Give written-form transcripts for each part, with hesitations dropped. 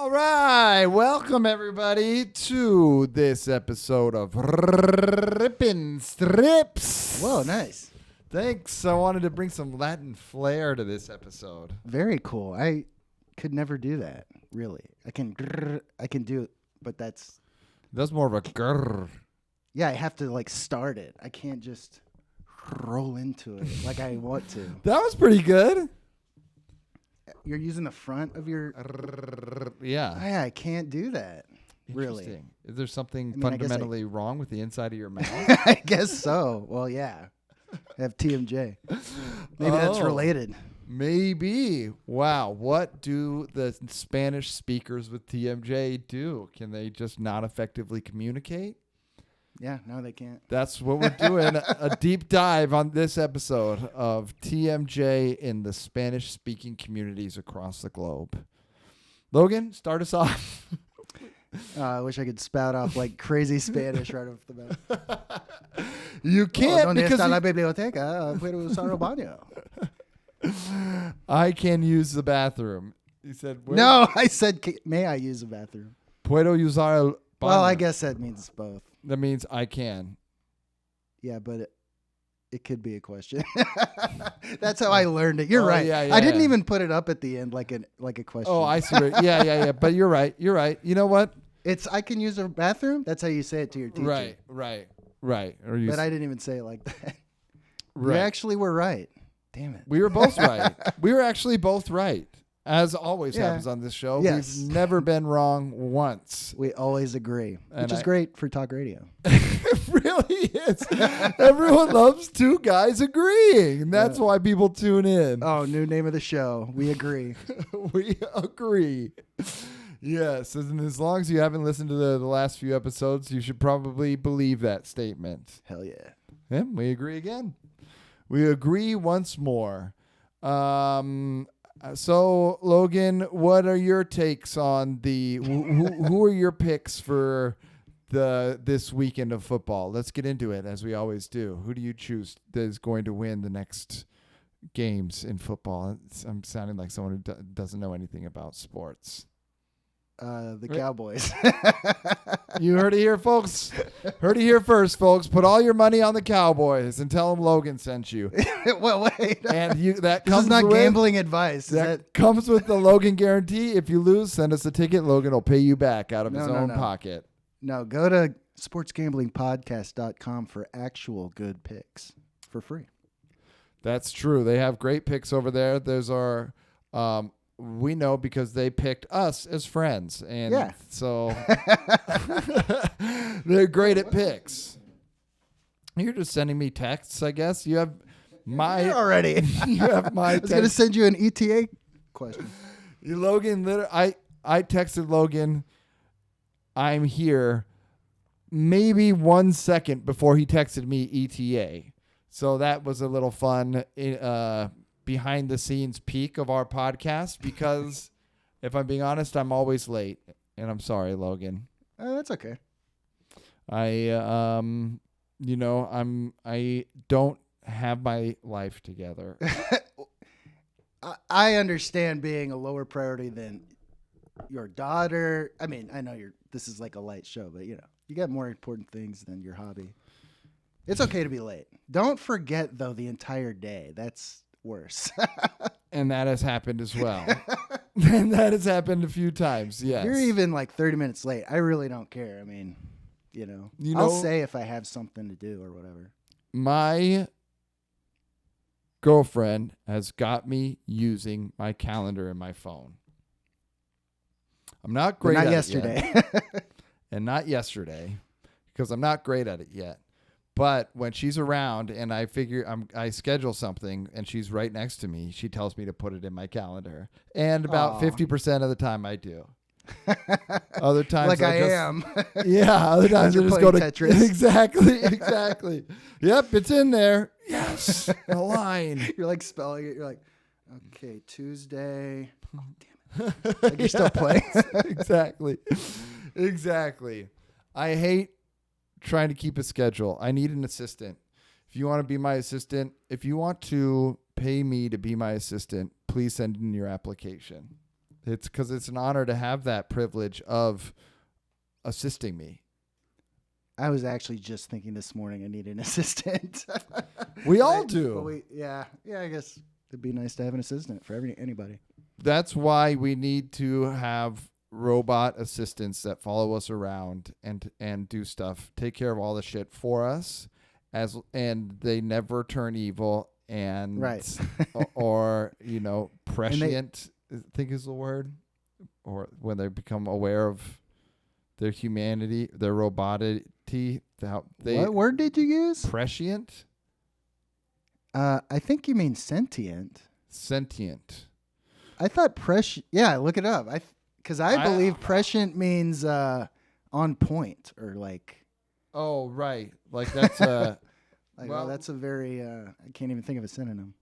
All right, welcome everybody to this episode of Rippin' Strips. Whoa, nice. Thanks. I wanted to bring some Latin flair to this episode. Very cool. I could never do that, really. I can do it, but that's more of a grrr. yeah, I have to like start it. I can't just roll into it like I want to. That was pretty good. You're using the front of your Yeah. I can't do that. Really. Interesting. Is there something I fundamentally wrong with the inside of your mouth? I guess so. Well, yeah. I have TMJ. Maybe that's related. Maybe. Wow. What do the Spanish speakers with TMJ do? Can they just not effectively communicate? Yeah, no, they can't. That's what we're doing. A deep dive on this episode of TMJ in the Spanish-speaking communities across the globe. Logan, start us off. I wish I could spout off like crazy Spanish right off the bat. You can't ¿Dónde because está la biblioteca? Puedo usar el baño. I can use the bathroom. He said, No, I said, may I use the bathroom? Puedo usar el baño. Well, I guess that means both. That means I can. Yeah, but it could be a question. That's how I learned it. You're right. Yeah, I didn't even put it up at the end like a question. Oh, I see. Yeah. But you're right. You know what? It's I can use a bathroom. That's how you say it to your teacher. Right. But I didn't even say it like that. Right. You actually were right. Damn it. We were both right. We were actually both right. As always happens on this show. Yes. We've never been wrong once. We always agree, which is I- great for talk radio. It really is. Everyone loves two guys agreeing. And that's why people tune in. Oh, new name of the show. We agree. We agree. Yes. And as long as you haven't listened to the last few episodes, you should probably believe that statement. Hell yeah. Yeah, we agree again. We agree once more. So, Logan, what are your takes on the who are your picks for this weekend of football? Let's get into it as we always do. Who do you choose that is going to win the next games in football? I'm sounding like someone who doesn't know anything about sports. The Cowboys. You heard it here, folks. Heard it here first, folks. Put all your money on the Cowboys and tell them Logan sent you. Well, wait. And this is not gambling advice. That comes with the Logan guarantee. If you lose, send us a ticket. Logan will pay you back out of his own pocket. No, go to sportsgamblingpodcast.com for actual good picks for free. That's true. They have great picks over there. Those are, we know because they picked us as friends. And so they're great at picks. You're just sending me texts, I guess. You have my already. You have my I was going to send you an ETA question. Logan, I texted Logan, I'm here, maybe 1 second before he texted me ETA. So that was a little fun behind the scenes peek of our podcast because if I'm being honest, I'm always late. And I'm sorry, Logan. That's okay. I don't have my life together. I understand being a lower priority than your daughter. I mean, I know this is like a light show, but you got more important things than your hobby. It's okay to be late. Don't forget though the entire day. That's worse. And that has happened as well. And that has happened a few times. Yes. You're even like 30 minutes late. I really don't care. I mean, I'll say if I have something to do or whatever. My girlfriend has got me using my calendar in my phone. I'm not great at it yet. And not yesterday because I'm not great at it yet. But when she's around and I schedule something and she's right next to me, she tells me to put it in my calendar. And about 50% of the time I do. Other times like I am. Yeah, other times I just go to Tetris. Exactly. Yep, it's in there. Yes. A line. You're like spelling it. You're like, okay, Tuesday. Oh, damn it. Like you're still playing. Exactly. I hate trying to keep a schedule. I need an assistant. If you want to be my assistant, if you want to pay me to be my assistant, please send in your application. It's because it's an honor to have that privilege of assisting me. I was actually just thinking this morning I need an assistant. We all do. Yeah, I guess it'd be nice to have an assistant for anybody. That's why we need to have robot assistants that follow us around and do stuff, take care of all the shit for us, and they never turn evil and right. or prescient, I think is the word, or when they become aware of their humanity, their roboticity. What word did you use? Prescient? I think you mean sentient. Sentient. I thought prescient. Yeah, look it up. Because I believe prescient means on point or like. Oh, right. Like that's a. That's a very. I can't even think of a synonym.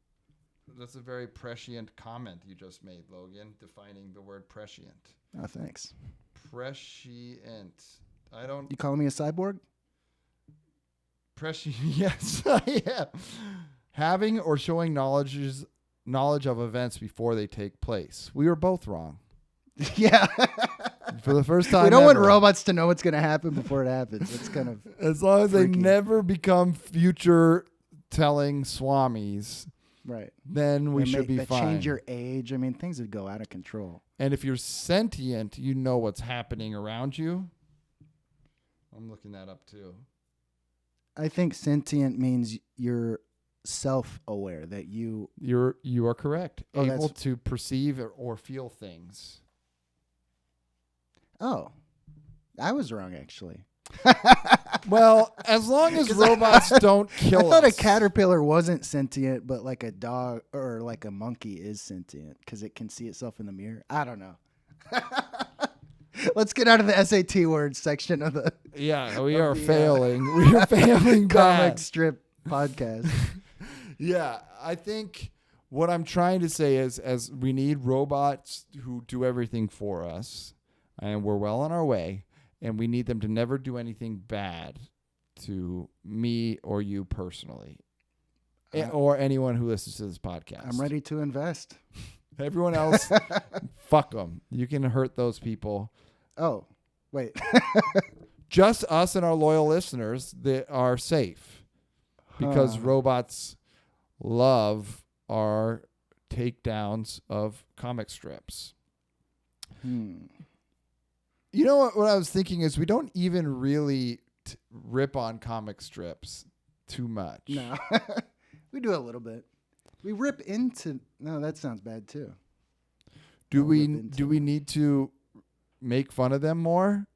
That's a very prescient comment you just made, Logan, defining the word prescient. Oh, thanks. Prescient. You calling me a cyborg? Prescient. Yes, I am. Having or showing knowledge of events before they take place. We were both wrong. Yeah. For the first time we don't ever. want robots to know what's going to happen before it happens. It's kind of as long as freaky. They never become future telling swamis. Right. Then we should be fine. Change your age. I mean, things would go out of control. And if you're sentient, you know what's happening around you. I'm looking that up too. I think sentient means you're self-aware, that you are correct. Oh, able to perceive or feel things. Oh, I was wrong actually. Well, as long as robots don't kill us. I thought a caterpillar wasn't sentient, but like a dog or like a monkey is sentient because it can see itself in the mirror. I don't know. Let's get out of the SAT words section of the. Yeah, we are failing. We are failing comic strip podcast. Yeah, I think what I'm trying to say is, as we need robots who do everything for us, and we're well on our way, and we need them to never do anything bad to me or you personally, or anyone who listens to this podcast. I'm ready to invest. Everyone else, fuck them. You can hurt those people. Oh, wait. Just us and our loyal listeners that are safe because robots love our takedowns of comic strips. You know what I was thinking is we don't even really rip on comic strips too much. No. We do a little bit. We rip into... No, that sounds bad too. Do we need to make fun of them more?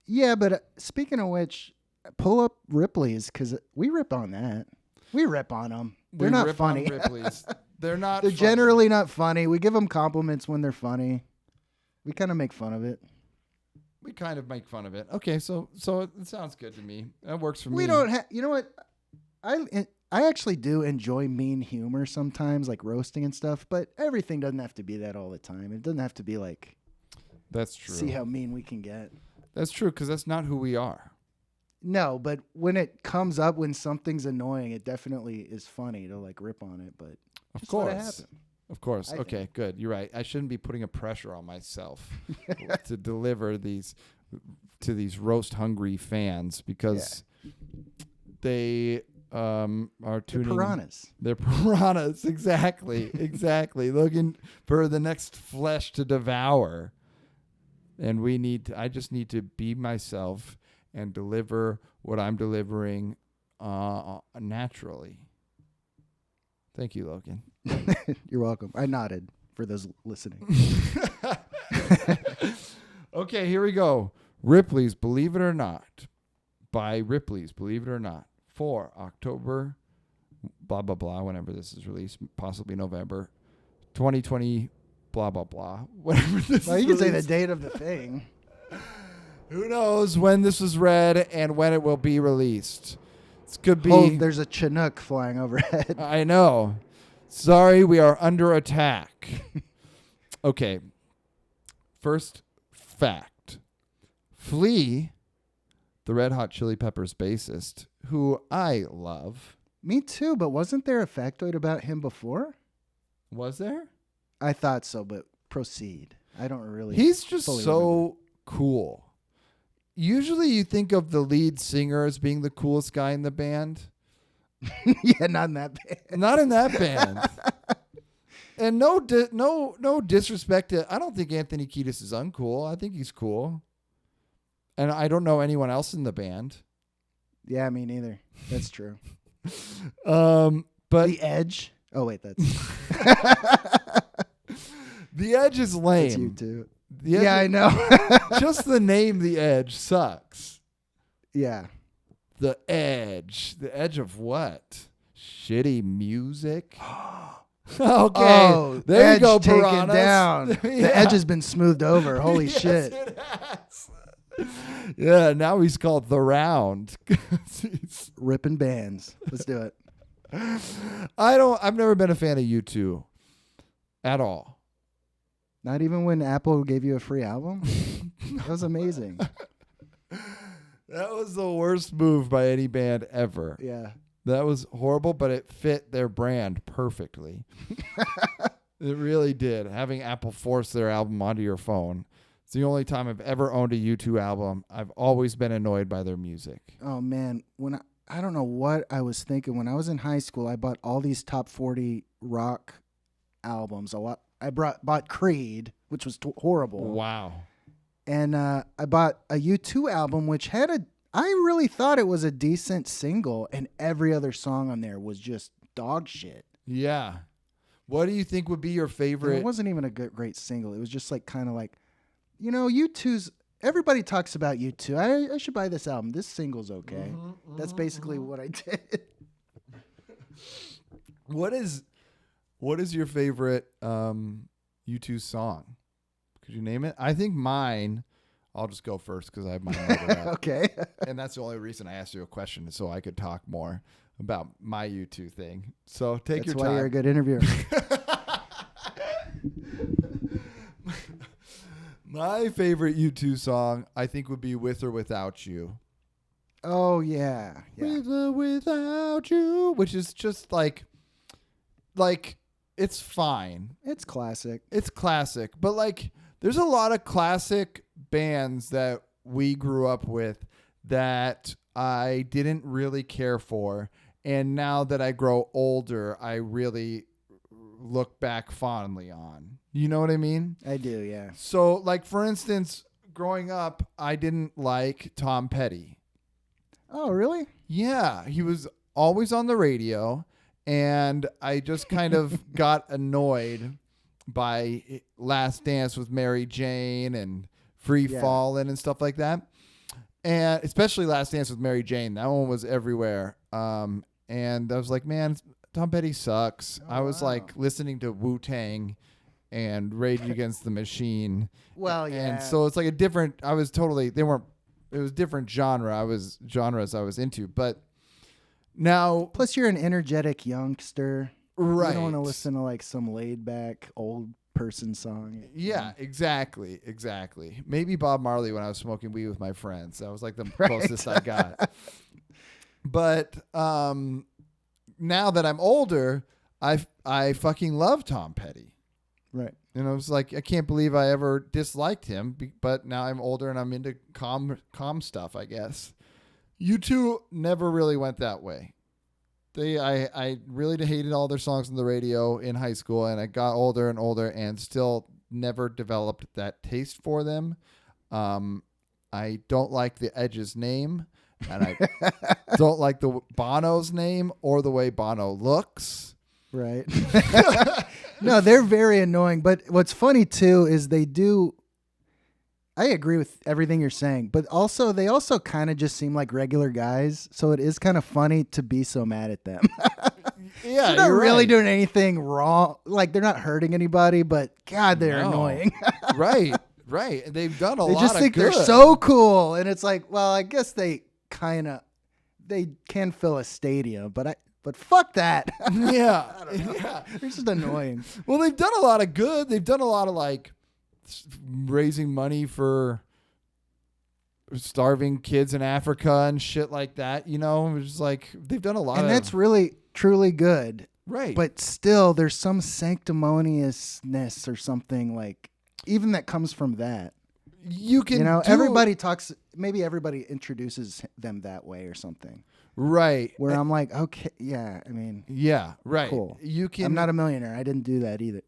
Yeah, but speaking of which, pull up Ripley's because we rip on that. We rip on them. They're not funny. They're not. They're generally not funny. We give them compliments when they're funny. We kind of make fun of it. We kind of make fun of it. Okay, so it sounds good to me. That works for me. We don't have. You know what? I actually do enjoy mean humor sometimes, like roasting and stuff. But everything doesn't have to be that all the time. It doesn't have to be like. That's true. See how mean we can get. That's true because that's not who we are. No, but when it comes up, when something's annoying, it definitely is funny to like rip on it. But of course, Okay, good. You're right. I shouldn't be putting a pressure on myself to deliver these to these roast hungry fans because they are tuning. They're piranhas. They're piranhas. Exactly. Looking for the next flesh to devour. And I just need to be myself and deliver what I'm delivering naturally. Thank you, Logan. You're welcome. I nodded for those listening. Okay, here we go. Ripley's Believe It or Not. By Ripley's Believe It or Not. For October, blah, blah, blah, whenever this is released, possibly November 2020, blah, blah, blah. Whatever this well, you can say the date of the thing. Who knows when this is read and when it will be released. This could be. Oh, there's a Chinook flying overhead. I know. Sorry, we are under attack. Okay. First fact. Flea, the Red Hot Chili Peppers bassist, who I love. Me too, but wasn't there a factoid about him before? Was there? I thought so, but proceed. I don't really. He's just so cool. Usually you think of the lead singer as being the coolest guy in the band. Yeah, not in that band. Not in that band. And no disrespect to, I don't think Anthony Kiedis is uncool. I think he's cool. And I don't know anyone else in the band. Yeah, me neither. That's true. But The Edge. Oh wait, that's The Edge is lame. That's you too. Yeah, I know. Just the name The Edge sucks. Yeah. The Edge. The Edge of what? Shitty music? Okay. Oh, there Edge you go, taken piranhas. down. Yeah. The Edge has been smoothed over. Holy Yes, shit. it has. Yeah, now he's called The Round. Ripping bands. Let's do it. I've never been a fan of U2 at all. Not even when Apple gave you a free album? That was amazing. That was the worst move by any band ever. Yeah. That was horrible, but it fit their brand perfectly. It really did. Having Apple force their album onto your phone. It's the only time I've ever owned a U2 album. I've always been annoyed by their music. Oh, man. When I don't know what I was thinking. When I was in high school, I bought all these top 40 rock albums. I bought Creed, which was horrible. Wow. And I bought a U2 album, which had I really thought it was a decent single, and every other song on there was just dog shit. Yeah. What do you think would be your favorite? It wasn't even a great single. It was just like kind of like, U2's. Everybody talks about U2. I should buy this album. This single's okay. That's basically what I did. What is your favorite U2 song? Could you name it? I think mine. I'll just go first because I have mine loaded up. Okay. And that's the only reason I asked you a question, is so I could talk more about my U2 thing. So take your time. That's why you're a good interviewer. My favorite U2 song, I think, would be With or Without You. Oh, yeah. With or Without You, which is just like it's fine. It's classic. It's classic. But like there's a lot of classic bands that we grew up with that I didn't really care for. And now that I grow older, I really look back fondly on. You know what I mean? I do, yeah. So, like, for instance, growing up, I didn't like Tom Petty. Oh, really? Yeah, he was always on the radio, and I just kind of got annoyed by Last Dance with Mary Jane and Free Fallin' and stuff like that. And especially Last Dance with Mary Jane. That one was everywhere. And I was like, man, Tom Petty sucks. I was like listening to Wu-Tang and Rage Against the Machine. Well, yeah. And so it's like it was different genres I was into. But now. Plus, you're an energetic youngster. Right. You don't want to listen to like some laid back old person song. Yeah, exactly. Maybe Bob Marley when I was smoking weed with my friends. That was like the closest I got. But now that I'm older, I fucking love Tom Petty. Right. And I was like, I can't believe I ever disliked him. But now I'm older and I'm into calm stuff, I guess. U2 never really went that way. I really hated all their songs on the radio in high school, and I got older and older and still never developed that taste for them. I don't like the Edge's name, and I don't like the Bono's name or the way Bono looks. Right. No, they're very annoying. But what's funny too is I agree with everything you're saying, but also they also kind of just seem like regular guys. So it is kind of funny to be so mad at them. Yeah, they're not you're really right. doing anything wrong. Like they're not hurting anybody, but God, they're annoying. Right. They've done a lot of good. They just think they're so cool, and it's like, well, I guess they can fill a stadium, but fuck that. Yeah. I don't know. Yeah. They're just annoying. Well, they've done a lot of good. They've done a lot of like raising money for starving kids in Africa and shit like that. You know, it's just like they've done a lot and that's really truly good. Right. But still, there's some sanctimoniousness or something like, even that comes from that. You can, everybody talks. Maybe everybody introduces them that way or something. Right. Where I'm like, okay, yeah. I mean, yeah. Right. Cool. You can. I'm not a millionaire. I didn't do that either.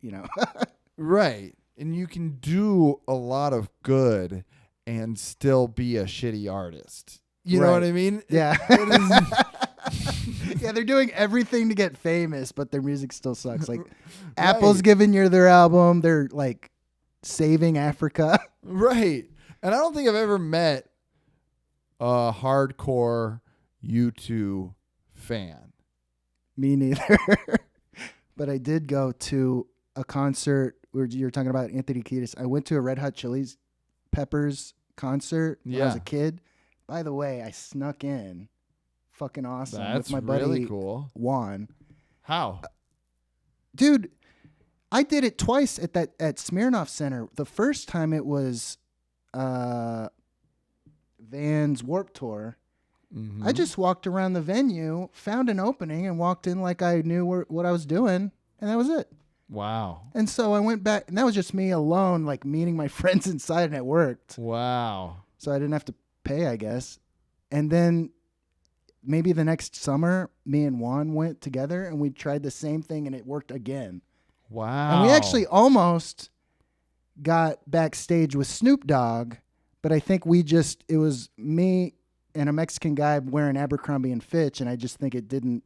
Right. And you can do a lot of good and still be a shitty artist. You know what I mean? Yeah. Yeah, they're doing everything to get famous, but their music still sucks. Like, Apple's giving you their album. They're like saving Africa. Right. And I don't think I've ever met a hardcore U2 fan. Me neither. But I did go to a concert where you were talking about Anthony Kiedis. I went to a Red Hot Chili Peppers concert when I was a kid. By the way, I snuck in. Fucking awesome. That's with my buddy really cool. Juan. How? Dude, I did it twice at Smirnoff Center. The first time it was Van's Warped Tour. Mm-hmm. I just walked around the venue, found an opening, and walked in like I knew what I was doing, and that was it. Wow. And so I went back, and that was just me alone, like meeting my friends inside, and it worked. Wow. So I didn't have to pay, I guess. And then maybe the next summer, me and Juan went together, and we tried the same thing, and it worked again. Wow. And we actually almost got backstage with Snoop Dogg, but I think it was me and a Mexican guy wearing Abercrombie and Fitch, and I just think it didn't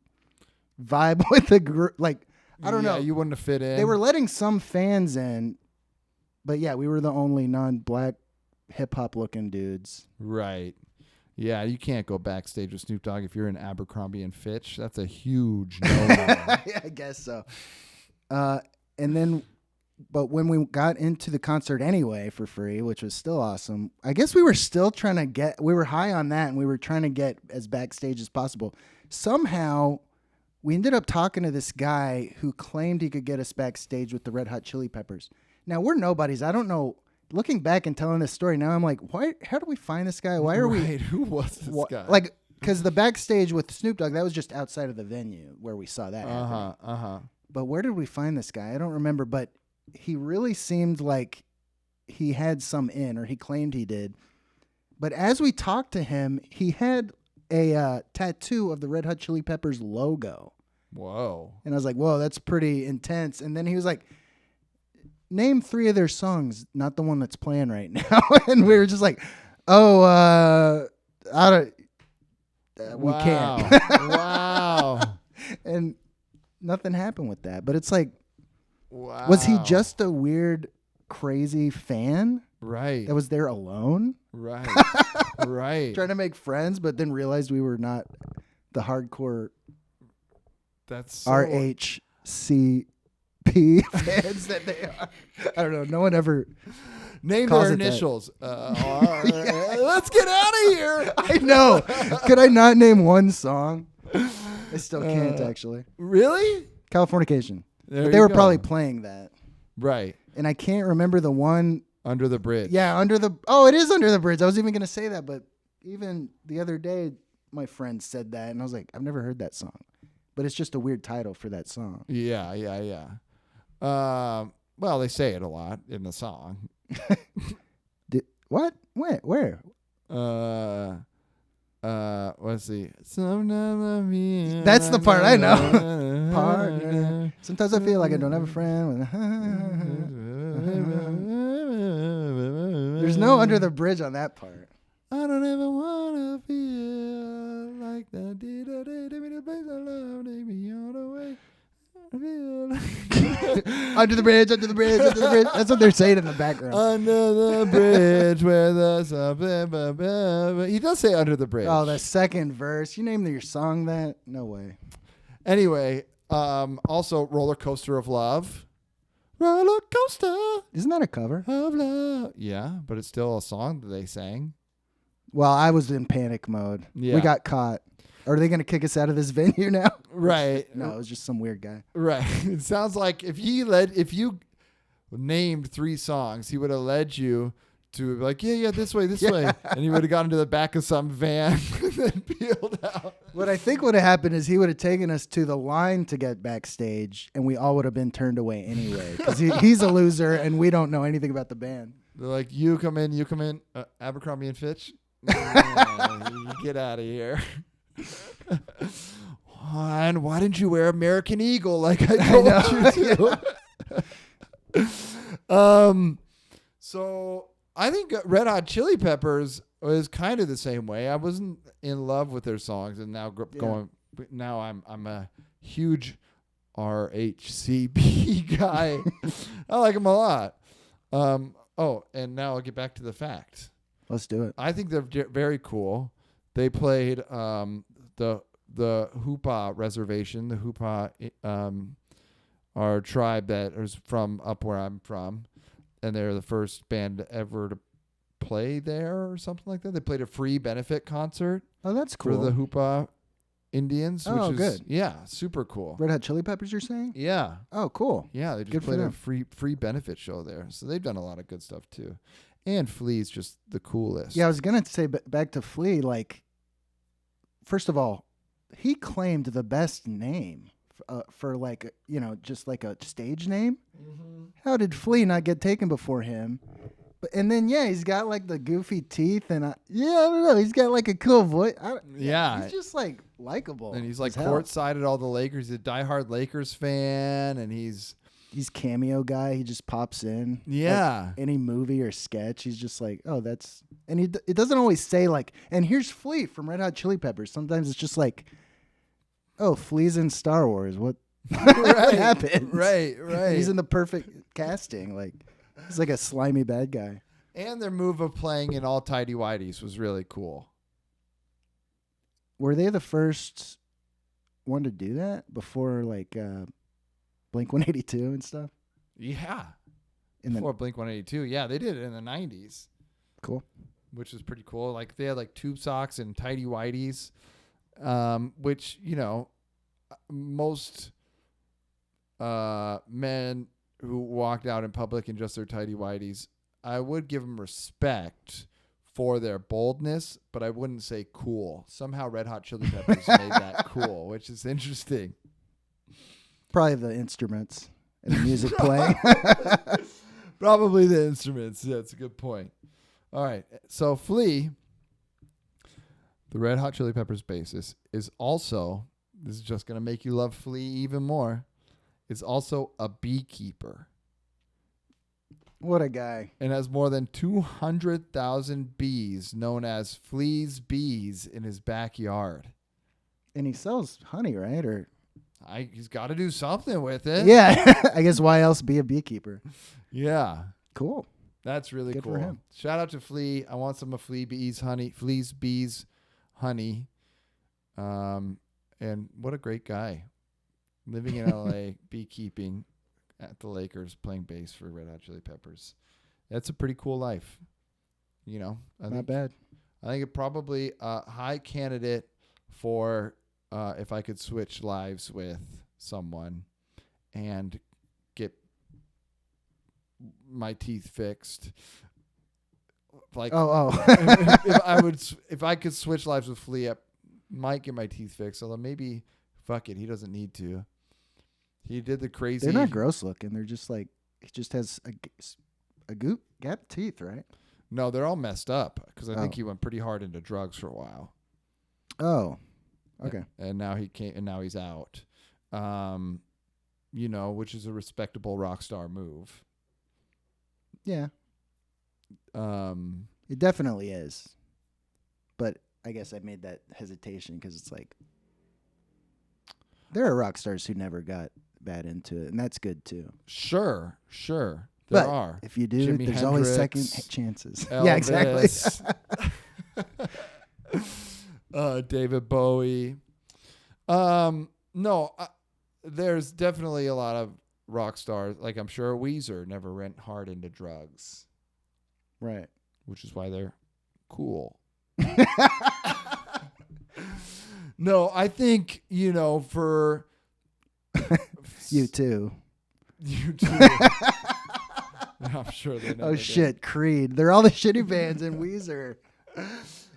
vibe with the group. Like, I don't know. You wouldn't have fit in. They were letting some fans in, but yeah, we were the only non-black hip-hop looking dudes. Right. Yeah, you can't go backstage with Snoop Dogg if you're in Abercrombie and Fitch. That's a huge no. Yeah, I guess so. But when we got into the concert anyway for free, which was still awesome, I guess we were still we were high on that, and we were trying to get as backstage as possible. Somehow, we ended up talking to this guy who claimed he could get us backstage with the Red Hot Chili Peppers. Now, we're nobodies. I don't know. Looking back and telling this story now, I'm like, why? How do we find this guy? Why are we? Who was this guy? Like, because the backstage with Snoop Dogg, that was just outside of the venue where we saw that. But where did we find this guy? I don't remember, but he really seemed like he had some in, or he claimed he did. But as we talked to him, he had a tattoo of the Red Hot Chili Peppers logo. Whoa. And I was like, whoa, that's pretty intense. And then he was like, name 3 of their songs, not the one that's playing right now. And we were just like, we can't. Wow. And nothing happened with that. But it's like, wow. Was he just a weird, crazy fan? Right. That was there alone? Right. Right. Trying to make friends, but then realized we were not the hardcore RHCP fans that they are. I don't know. No one ever named their initials. Let's get out of here. I know. Could I not name one song? I still can't, actually. Really? Californication. But they were probably playing that. Right. And I can't remember the one. Under the Bridge. Yeah, it is Under the Bridge. I was even going to say that, but even the other day, my friend said that, and I was like, I've never heard that song. But it's just a weird title for that song. Yeah. Well, they say it a lot in the song. What? Where? Let's see. That's the part I know. Partner. Sometimes I feel like I don't have a friend. There's no Under the Bridge on that part. I don't ever want to feel like that. Take me to the place I love. Take me all the way. Under the bridge, under the bridge, under the bridge. That's what they're saying in the background. Under the bridge where the sun. He does say under the bridge. Oh, the second verse. You named your song that? No way. Anyway, also Roller Coaster of Love. Roller Coaster. Isn't that a cover? Of love. Yeah, but it's still a song that they sang. Well, I was in panic mode. Yeah. We got caught. Are they going to kick us out of this venue now? Right. No, it was just some weird guy. Right. It sounds like if you named 3 songs, he would have led you to be like, yeah, this way. And he would have gotten to the back of some van and then peeled out. What I think would have happened is he would have taken us to the line to get backstage, and we all would have been turned away anyway because he's a loser and we don't know anything about the band. They're like, you come in, Abercrombie and Fitch. You get out of here. And why didn't you wear American Eagle like I told you to? So I think Red Hot Chili Peppers was kind of the same way. I wasn't in love with their songs, and now now I'm a huge RHCP guy. I like them a lot. And now I'll get back to the facts. Let's do it. I think they're very cool. They played the Hoopa Reservation. The Hoopa our tribe that is from up where I'm from, and they're the first band ever to play there or something like that. They played a free benefit concert. Oh, that's cool. For the Hoopa Indians. Oh, which is good. Yeah, super cool. Red Hot Chili Peppers, you're saying? Yeah. Oh, cool. Yeah, they just played a free benefit show there. So they've done a lot of good stuff too. And Flea's just the coolest. Yeah, I was going to say back to Flea, like, first of all, he claimed the best name for like, just like a stage name. Mm-hmm. How did Flea not get taken before him? And then, he's got like the goofy teeth and I don't know. He's got like a cool voice. He's just like likable. And he's like courtside at all the Lakers. He's a diehard Lakers fan, and he's cameo guy. He just pops in. Yeah. Like any movie or sketch. He's just like, oh, that's, and it doesn't always say like, and here's Flea from Red Hot Chili Peppers. Sometimes it's just like, oh, Flea's in Star Wars. What happened? Right. He's in the perfect casting. Like, he's like a slimy bad guy. And their move of playing in all tidy whities was really cool. Were they the first one to do that before like Blink-182 and stuff? Yeah. Before Blink-182. Yeah, they did it in the 90s. Cool. Which is pretty cool. Like they had like tube socks and tidy whities, which, most men who walked out in public in just their tidy whities, I would give them respect for their boldness, but I wouldn't say cool. Somehow Red Hot Chili Peppers made that cool, which is interesting. Probably the instruments and the music playing. Probably the instruments. Yeah, that's a good point. All right. So Flea, the Red Hot Chili Peppers bassist, is also, this is just going to make you love Flea even more, is also a beekeeper. What a guy. And has more than 200,000 bees known as Flea's bees in his backyard. And he sells honey, right? Or he's got to do something with it. Yeah. I guess why else be a beekeeper? Yeah. Cool. That's really Good cool. for him. Shout out to Flea. I want some of Flea's bees honey. And what a great guy. Living in LA, beekeeping at the Lakers, playing bass for Red Hot Chili Peppers. That's a pretty cool life. Not bad. I think it probably a high candidate for if I could switch lives with someone and get my teeth fixed. Like, if I could switch lives with Flea, I might get my teeth fixed. Although maybe, fuck it, he doesn't need to. He did the crazy. They're not gross looking. They're just like, he just has a gap teeth, right? No, they're all messed up because I think he went pretty hard into drugs for a while. Oh, okay. And now he's out. Which is a respectable rock star move. Yeah. It definitely is. But I guess I made that hesitation because it's like there are rock stars who never got bad into it, and that's good too. Sure. There are. If you do, Jimi there's Hendrix, always second chances. Elvis, Yeah, exactly. David Bowie. There's definitely a lot of rock stars. Like I'm sure Weezer never went hard into drugs. Right. Which is why they're cool. No, I think, for you too. You too. I'm sure they never Oh did. shit, Creed. They're all the shitty bands and Weezer.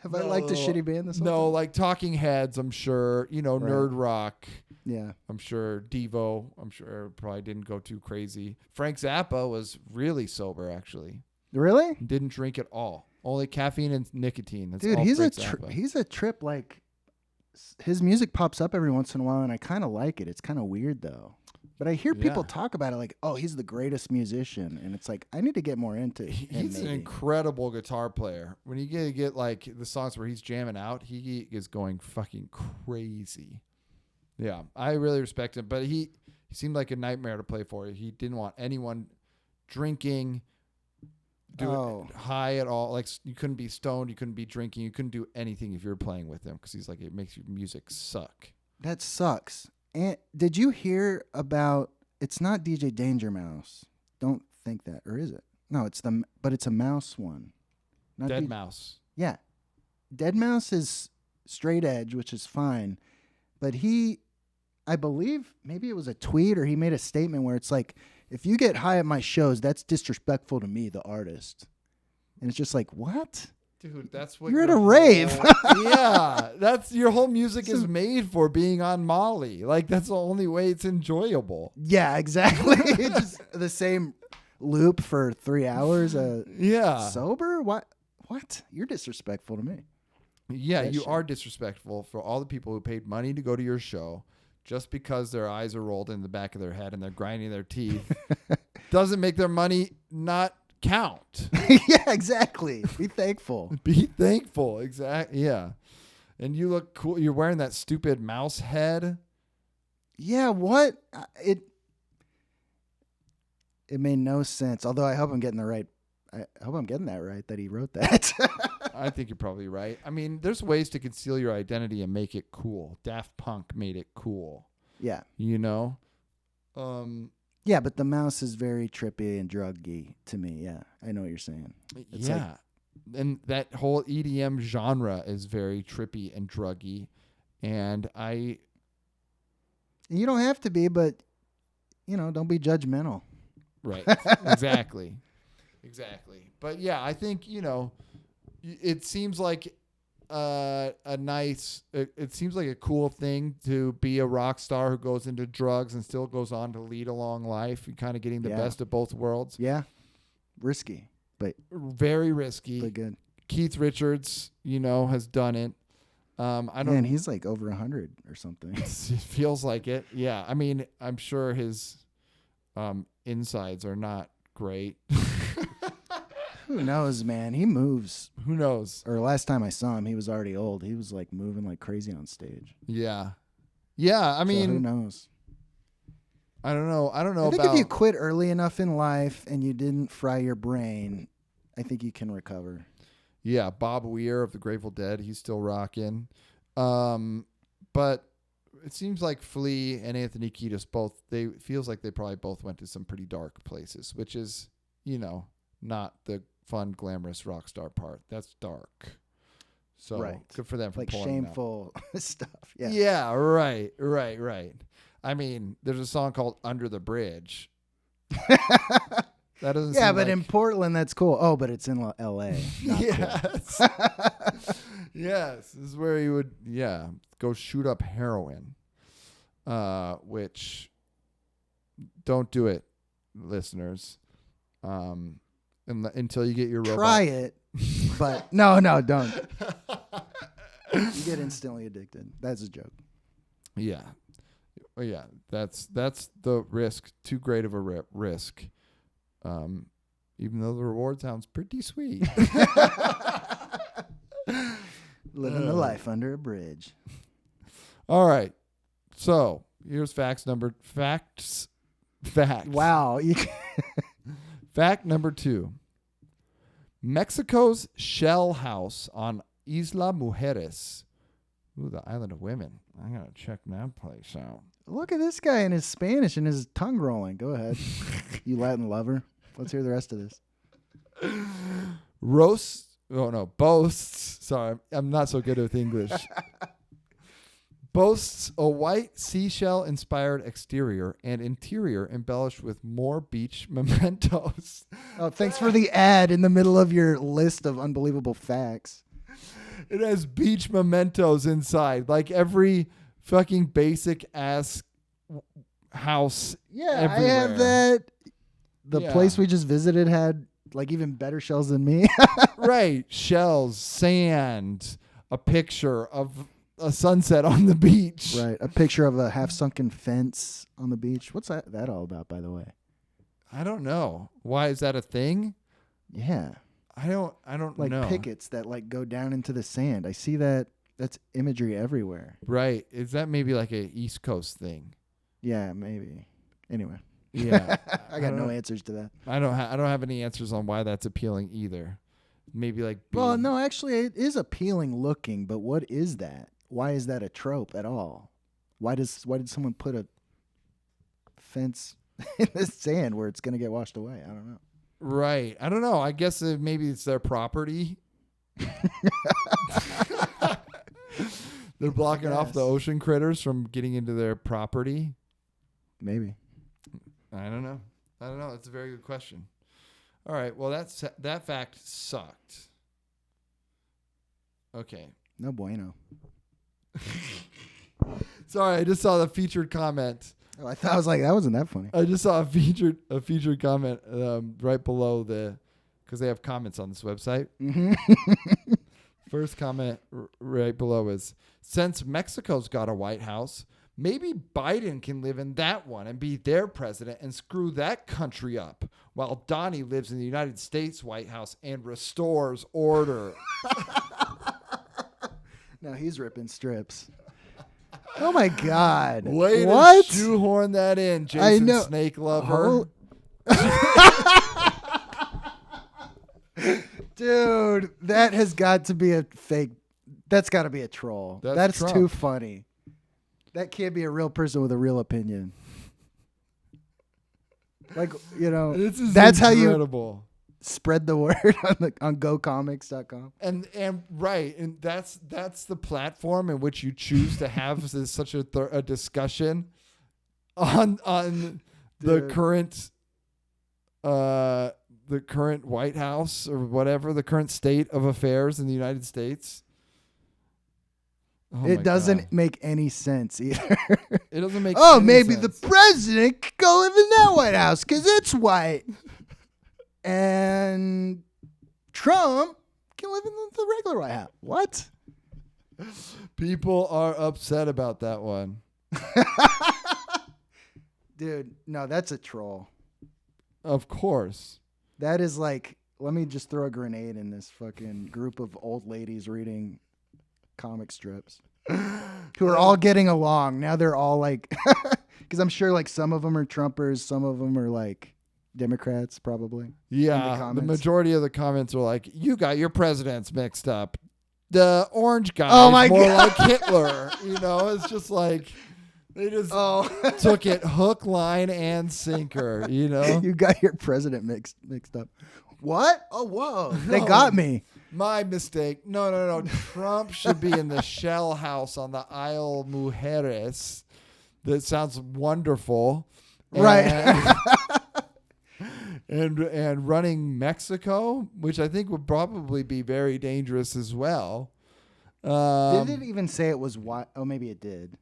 Have I liked a shitty band this whole time? like Talking Heads, I'm sure. Right. Nerd Rock. Yeah. I'm sure Devo, I'm sure probably didn't go too crazy. Frank Zappa was really sober, actually. Really? Didn't drink at all. Only caffeine and nicotine. That's Dude, all he's Frank he's Zappa. a trip. Like, his music pops up every once in a while, and I kind of like it. It's kind of weird though. But I hear people talk about it like, "Oh, he's the greatest musician," and it's like I need to get more into. He's an incredible guitar player. When you get like the songs where he's jamming out, he is going fucking crazy. Yeah, I really respect him, but he seemed like a nightmare to play for. He didn't want anyone drinking, high at all. Like, you couldn't be stoned, you couldn't be drinking, you couldn't do anything if you were playing with him because he's like, it makes your music suck. That sucks. And did you hear about? It's not DJ Danger Mouse. Don't think that, or is it? No, but it's a mouse one. Not Dead Mouse. Yeah, Dead Mouse is straight edge, which is fine, but I believe maybe it was a tweet or he made a statement where it's like, if you get high at my shows, that's disrespectful to me, the artist. And it's just like, what? Dude, that's what you're at a rave. Yeah, that's your whole music is made for being on Molly. Like, that's the only way it's enjoyable. Yeah, exactly. Just the same loop for 3 hours. Sober? What? You're disrespectful to me. Yeah, you are disrespectful for all the people who paid money to go to your show just because their eyes are rolled in the back of their head and they're grinding their teeth. Doesn't make their money not count. Yeah, exactly. Be thankful. Be thankful. Exactly. Yeah. And you look cool. You're wearing that stupid mouse head. Yeah, what? It made no sense. Although I hope I'm getting that right, that he wrote that. I think you're probably right. I mean, there's ways to conceal your identity and make it cool. Daft Punk made it cool. Yeah. Yeah, but the mouse is very trippy and druggy to me. Yeah, I know what you're saying. It's and that whole EDM genre is very trippy and druggy. And you don't have to be, but, don't be judgmental. Right. Exactly. Exactly. But yeah, I think, it seems like it seems like a cool thing to be a rock star who goes into drugs and still goes on to lead a long life. You're kind of getting the best of both worlds. Yeah. Risky, but very risky. But good. Keith Richards, has done it. Man, he's like over 100 or something. It feels like it. Yeah. I mean, I'm sure his insides are not great. Who knows, man? He moves. Who knows? Or last time I saw him, he was already old. He was like moving like crazy on stage. Yeah. Yeah, I mean, who knows? I don't know. I think if you quit early enough in life and you didn't fry your brain, I think you can recover. Yeah, Bob Weir of the Grateful Dead, he's still rocking. But it seems like Flea and Anthony Kiedis feels like they probably both went to some pretty dark places, which is, not the fun, glamorous rock star part. That's dark. So good for them for like pulling shameful stuff. Yeah. Yeah. Right. I mean, there's a song called "Under the Bridge." That doesn't. Yeah, but in Portland, that's cool. Oh, but it's in L.A. Yes. Cool. Yes, this is where you would go shoot up heroin. Which don't do it, listeners. Until you get your robot. Try it, but no, don't. You get instantly addicted. That's a joke. Yeah, well, yeah. That's the risk. Too great of a risk. Even though the reward sounds pretty sweet. Living the life under a bridge. All right. So here's facts. Wow. Fact number 2. Mexico's Shell House on Isla Mujeres. Ooh, the Island of Women. I gotta check that place out. Look at this guy in his Spanish and his tongue rolling. Go ahead. You Latin lover. Let's hear the rest of this. Boasts. Sorry, I'm not so good with English. boasts a white seashell-inspired exterior and interior embellished with more beach mementos. Oh, thanks for the ad in the middle of your list of unbelievable facts. It has beach mementos inside, like every fucking basic ass house. Yeah, everywhere. I have that. The place we just visited had like even better shells than me. Right. Shells, sand, a picture of a sunset on the beach. Right. A picture of a half-sunken fence on the beach. What's that all about, by the way? I don't know. Why is that a thing? Yeah. I don't like know. Pickets that like go down into the sand. I see that. That's imagery everywhere. Right. Is that maybe like a East Coast thing? Yeah, maybe. Anyway. Yeah. I got no answers to that. I don't have any answers on why that's appealing either. Maybe like well, no, actually it is appealing looking, but what is that? Why is that a trope at all? Why did someone put a fence in the sand where it's going to get washed away? I don't know. Right. I don't know. I guess maybe it's their property. They're blocking off the ocean critters from getting into their property. Maybe. I don't know. That's a very good question. All right. Well, that fact sucked. Okay. No bueno. Sorry, I just saw the featured comment. Oh, I was like, that wasn't that funny. I just saw a featured comment right below because they have comments on this website. Mm-hmm. First comment right below is, since Mexico's got a White House, maybe Biden can live in that one and be their president and screw that country up, while Donnie lives in the United States White House and restores order. Now he's ripping strips. Oh my God! Way what? to shoehorn that in, Jason Snake Lover. Dude, that has got to be a fake. That's got to be a troll. That's too funny. That can't be a real person with a real opinion. Like, that's incredible. How you spread the word on GoComics.com. And right, and that's the platform in which you choose to have such a discussion on the current White House or whatever, the current state of affairs in the United States. Oh, it doesn't make any sense either. It doesn't make maybe sense. The president could go live in that White House because it's white. And Trump can live in the regular White House. What? People are upset about that one. Dude, no, that's a troll. Of course. That is like, let me just throw a grenade in this fucking group of old ladies reading comic strips who are all getting along. Now they're all like, because I'm sure like some of them are Trumpers, some of them are like Democrats probably. Yeah, the majority of the comments are like, you got your presidents mixed up. The orange guy is more like Hitler. It's just like they just took it hook, line, and sinker. You got your president mixed up. What? Oh, whoa. They got me. My mistake. No. Trump should be in the Shell House on the Isle Mujeres. That sounds wonderful. Right. And running Mexico, which I think would probably be very dangerous as well. Did it even say it was white? Oh, maybe it did.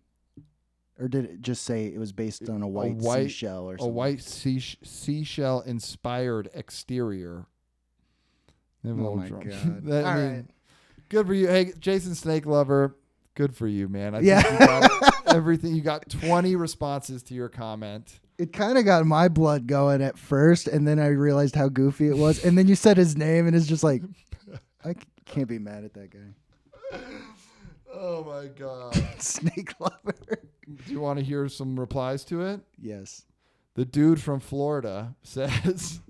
Or did it just say it was based on a white seashell or something? A white seashell-inspired exterior. Oh, my God. All right. Good for you. Hey, Jason Snake Lover, good for you, man. I think you got everything. You got 20 responses to your comment. It kind of got my blood going at first, and then I realized how goofy it was. And then you said his name, and it's just like, I can't be mad at that guy. Oh, my God. Snake Lover. Do you want to hear some replies to it? Yes. The dude from Florida says,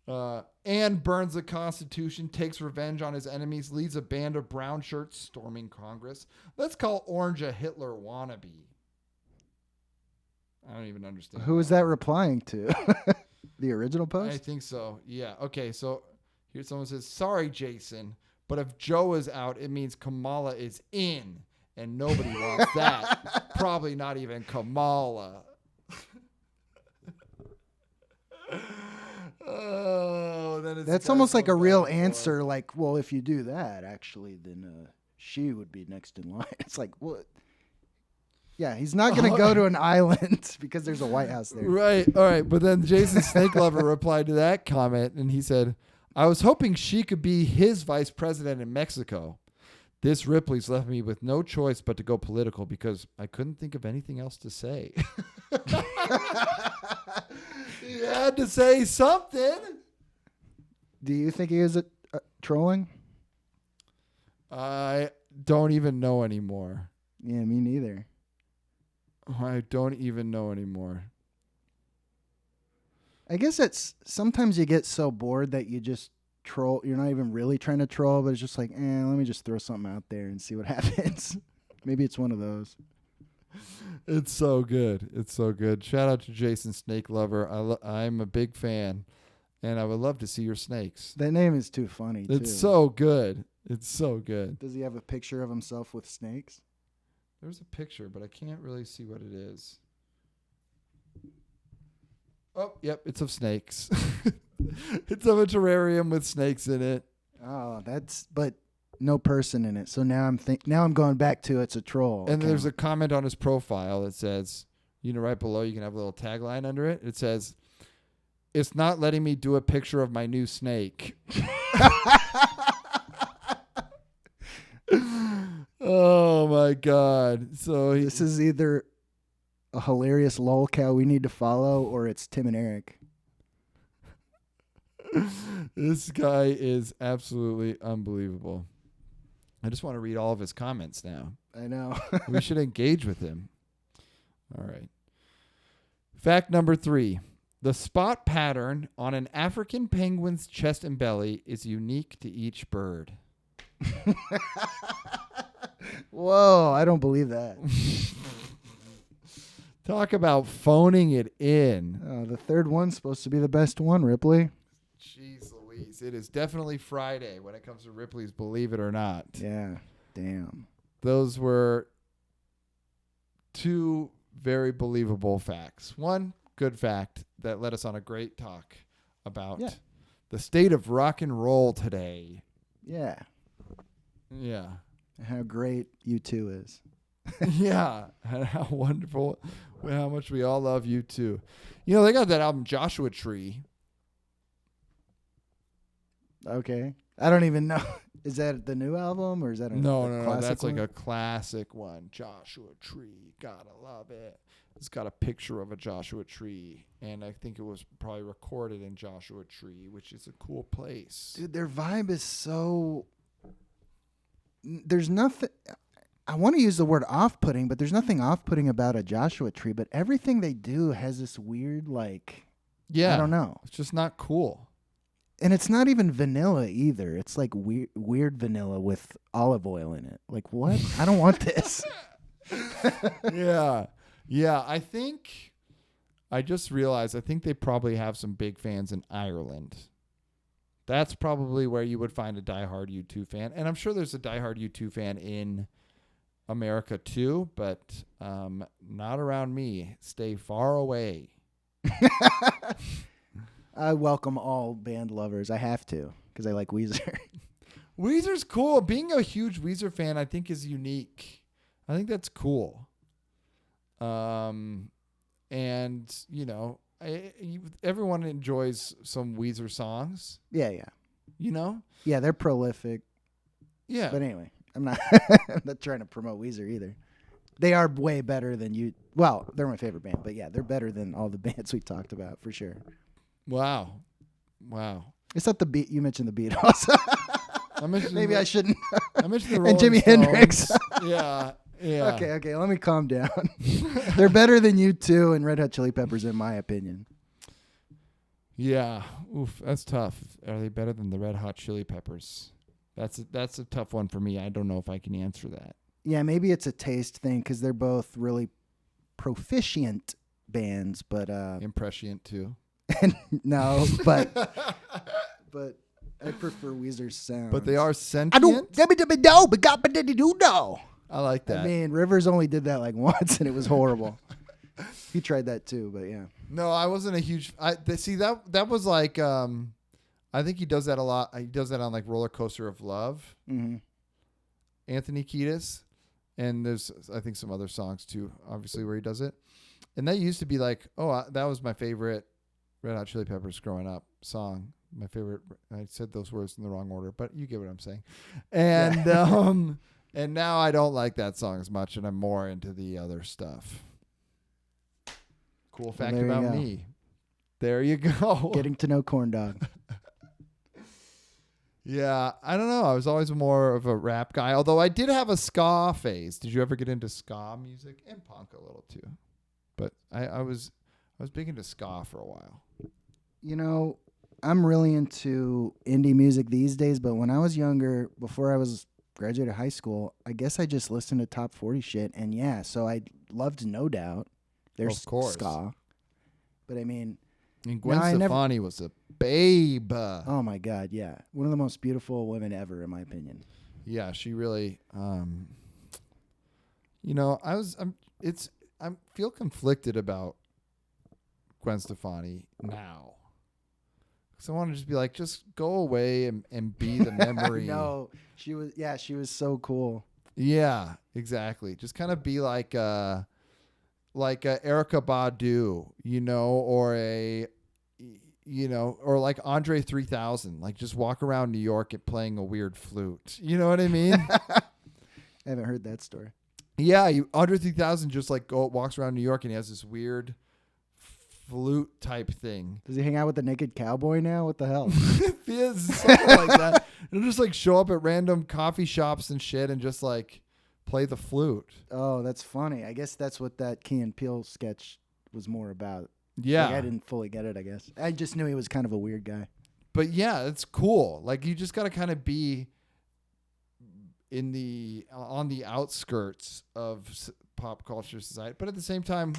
and burns the Constitution, takes revenge on his enemies, leads a band of brown shirts storming Congress. Let's call Orange a Hitler wannabe. I don't even understand. Who is that replying to? The original post? I think so. Yeah. Okay. So here someone says, sorry, Jason, but if Joe is out, it means Kamala is in. and nobody wants that. Probably not even Kamala. Oh, that's almost like a real answer. Like, well, if you do that, actually, then she would be next in line. It's like, what? Yeah, he's not going to go to an island because there's a White House there. Right. All right. But then Jason Snake Lover replied to that comment, and he said, I was hoping she could be his vice president in Mexico. This Ripley's left me with no choice but to go political because I couldn't think of anything else to say. He had to say something. Do you think he is trolling? I don't even know anymore. Yeah, me neither. I don't even know anymore. I guess it's sometimes you get so bored that you just troll. You're not even really trying to troll, but it's just like, let me just throw something out there and see what happens. Maybe it's one of those. It's so good. It's so good. Shout out to Jason Snake Lover. I'm a big fan, and I would love to see your snakes. That name is too funny, It's so good. It's so good. Does he have a picture of himself with snakes? There's a picture, but I can't really see what it is. Oh, yep, it's of snakes. It's of a terrarium with snakes in it. Oh, but no person in it. So now I'm going back to it's a troll. And there's a comment on his profile that says, right below you can have a little tagline under it. It says, "It's not letting me do a picture of my new snake." Oh my God. So this is either a hilarious lolcow we need to follow or it's Tim and Eric. This guy is absolutely unbelievable. I just want to read all of his comments now. I know. We should engage with him. All right. Fact number 3. The spot pattern on an African penguin's chest and belly is unique to each bird. Whoa, I don't believe that. Talk about phoning it in. Oh, the third one's supposed to be the best one, Ripley. Jeez Louise. It is definitely Friday when it comes to Ripley's Believe It or Not. Yeah, damn. Those were 2 very believable facts. One good fact that led us on a great talk about the state of rock and roll today. Yeah. Yeah. How great U2 is. Yeah. And how wonderful, how much we all love U2. They got that album Joshua Tree. Okay. I don't even know. Is that the new album or is that a No. That's one? like a classic one. Joshua Tree. Gotta love it. It's got a picture of a Joshua Tree. And I think it was probably recorded in Joshua Tree, which is a cool place. Dude, their vibe is so... There's nothing... I want to use the word off-putting, but there's nothing off-putting about a Joshua Tree. But everything they do has this weird, like... Yeah. I don't know. It's just not cool. And it's not even vanilla either. It's like weird vanilla with olive oil in it. Like, what? I don't want this. Yeah. Yeah, I just realized, I think they probably have some big fans in Ireland. That's probably where you would find a diehard U2 fan. And I'm sure there's a diehard U2 fan in America too, but not around me. Stay far away. I welcome all band lovers. I have to, because I like Weezer. Weezer's cool. Being a huge Weezer fan, I think, is unique. I think that's cool. And, everyone enjoys some Weezer songs. Yeah. Yeah, they're prolific. Yeah. But anyway, I'm not trying to promote Weezer either. They are way better than you. Well, they're my favorite band, but yeah, they're better than all the bands we talked about for sure. Wow. It's not the beat. You mentioned the Beatles. Maybe I shouldn't. I mentioned the and Jimi Stones. Hendrix. Yeah. Okay. Let me calm down. They're better than U2 and Red Hot Chili Peppers, in my opinion. Yeah. Oof, that's tough. Are they better than the Red Hot Chili Peppers? That's a tough one for me. I don't know if I can answer that. Yeah, maybe it's a taste thing because they're both really proficient bands, but Imprescient too. No, but I prefer Weezer's sound. But they are sentient. I don't know. I like that. I mean, Rivers only did that like once, and it was horrible. He tried that too, but yeah. No, I wasn't a huge. See that was like. I think he does that a lot. He does that on like Roller Coaster of Love. Mm-hmm. Anthony Kiedis, and there's I think some other songs too, obviously where he does it. And that used to be like, that was my favorite Red Hot Chili Peppers growing up song. My favorite. I said those words in the wrong order, but you get what I'm saying. And and now I don't like that song as much, and I'm more into the other stuff. Cool fact about me. There you go. Getting to know CornDawg. Yeah, I don't know. I was always more of a rap guy, although I did have a ska phase. Did you ever get into ska music? And punk a little too. But I was big into ska for a while. You know, I'm really into indie music these days, but when I was younger, before I was graduated high school, I guess I just listened to top 40 shit. And yeah, so I loved No Doubt. There's ska. But I mean... And Gwen Stefani was a babe. Oh my God, yeah. One of the most beautiful women ever, in my opinion. Yeah, she really, you know, I feel conflicted about Gwen Stefani now. Because I want to just be like, just go away and be the memory. No, she was so cool. Yeah, exactly. Just kind of be like Erykah Badu, you know, or like Andre 3000, like just walk around New York and playing a weird flute. You know what I mean? I haven't heard that story. Yeah, Andre 3000 just like walks around New York and he has this weird flute type thing. Does he hang out with the naked cowboy now? What the hell? Yeah, something like that. He'll just like show up at random coffee shops and shit and just like play the flute. Oh, that's funny. I guess that's what that Key and Peele sketch was more about. Yeah. Like, I didn't fully get it, I guess. I just knew he was kind of a weird guy. But yeah, it's cool. Like you just got to kind of be on the outskirts of pop culture society. But at the same time,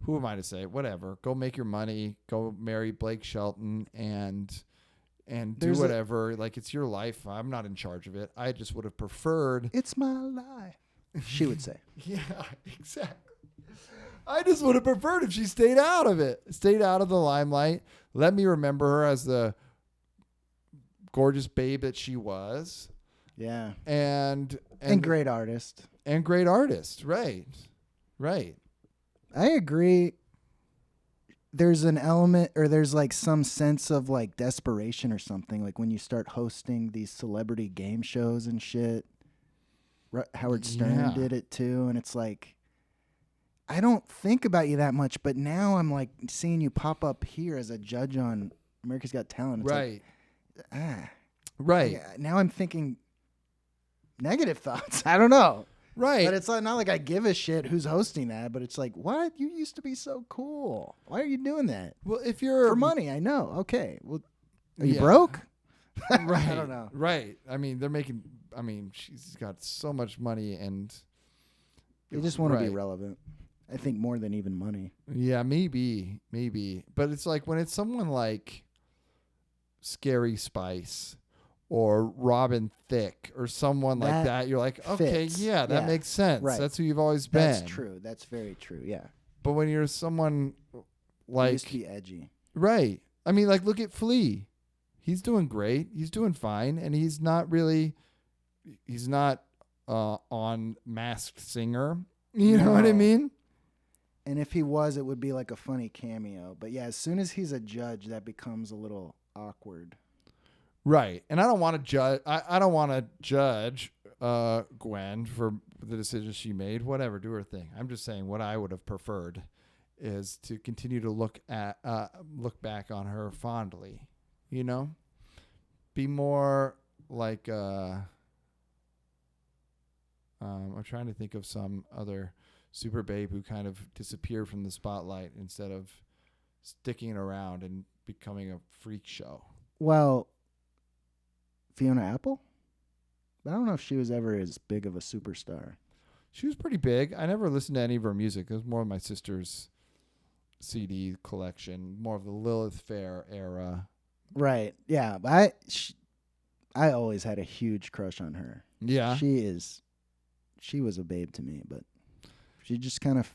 who am I to say? Whatever. Go make your money. Go marry Blake Shelton and do whatever. Like it's your life. I'm not in charge of it. I just would have preferred. It's my life. She would say. Yeah, exactly. I just would have preferred if she stayed out of it, stayed out of the limelight. Let me remember her as the gorgeous babe that she was. Yeah. And great artist. And great artist. Right. Right. I agree. There's an element or there's like some sense of like desperation or something. Like when you start hosting these celebrity game shows and shit. Howard Stern did it too. And it's like, I don't think about you that much, but now I'm like seeing you pop up here as a judge on America's Got Talent. It's right. Like, right. Now I'm thinking negative thoughts. I don't know. Right. But it's not like I give a shit who's hosting that, but it's like, what? You used to be so cool. Why are you doing that? Well, if you're... For money, I know. Okay. Well, are you broke? Right. I don't know. Right. I mean, she's got so much money and... They just want to be relevant. I think more than even money. Yeah, maybe. But it's like when it's someone like Scary Spice or Robin Thicke or someone like that, you're like, okay, yeah, that makes sense. Right. That's who you've always been. That's true. That's very true, yeah. But when you're someone like... You used to be edgy. Right. I mean, like, look at Flea. He's doing great. He's doing fine. And he's not on Masked Singer. You know what I mean? And if he was, it would be like a funny cameo. But yeah, as soon as he's a judge, that becomes a little awkward. Right. And I don't want to judge. I don't want to judge Gwen for the decisions she made. Whatever, do her thing. I'm just saying what I would have preferred is to continue to look back on her fondly. You know, be more like. I'm trying to think of some other super babe who kind of disappeared from the spotlight instead of sticking around and becoming a freak show. Well, Fiona Apple? I don't know if she was ever as big of a superstar. She was pretty big. I never listened to any of her music. It was more of my sister's CD collection, more of the Lilith Fair era. Right. Yeah. But I always had a huge crush on her. Yeah. She is she was a babe to me, but she just kind of,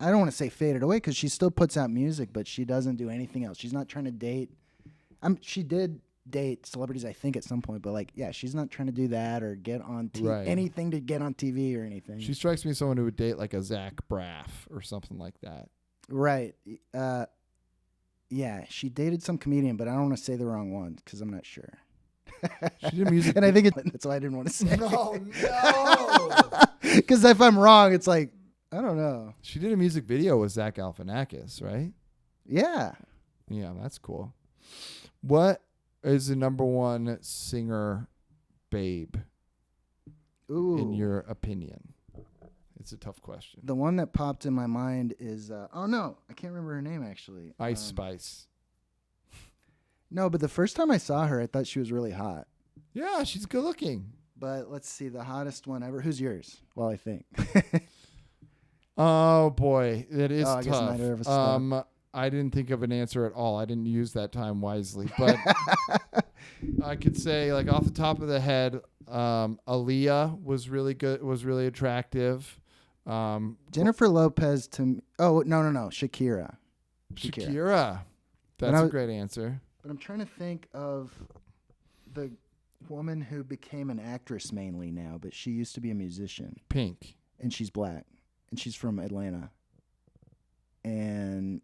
I don't want to say faded away because she still puts out music, but she doesn't do anything else. She's not trying to date. She did date celebrities, I think, at some point, but like, yeah, she's not trying to do that or get on anything to get on TV or anything. She strikes me as someone who would date like a Zach Braff or something like that. Right. Yeah, she dated some comedian, but I don't want to say the wrong one because I'm not sure. She did music, and I think that's why I didn't want to say. No. Because if I'm wrong, it's like, I don't know. She did a music video with Zach Galifianakis, right? Yeah. Yeah, that's cool. What is the number one singer babe in your opinion? It's a tough question. The one that popped in my mind is, oh no, I can't remember her name actually. Ice Spice. No, but the first time I saw her, I thought she was really hot. Yeah, she's good looking. But let's see, the hottest one ever. Who's yours? Well, I think. Oh boy, it is I guess tough. neither of us I didn't think of an answer at all. I didn't use that time wisely, but I could say, like off the top of the head, Aaliyah was really good. Was really attractive. Jennifer Lopez to. Oh no, Shakira. That's a great answer. But I'm trying to think of the woman who became an actress mainly now, but she used to be a musician. Pink. And she's black. And she's from Atlanta. And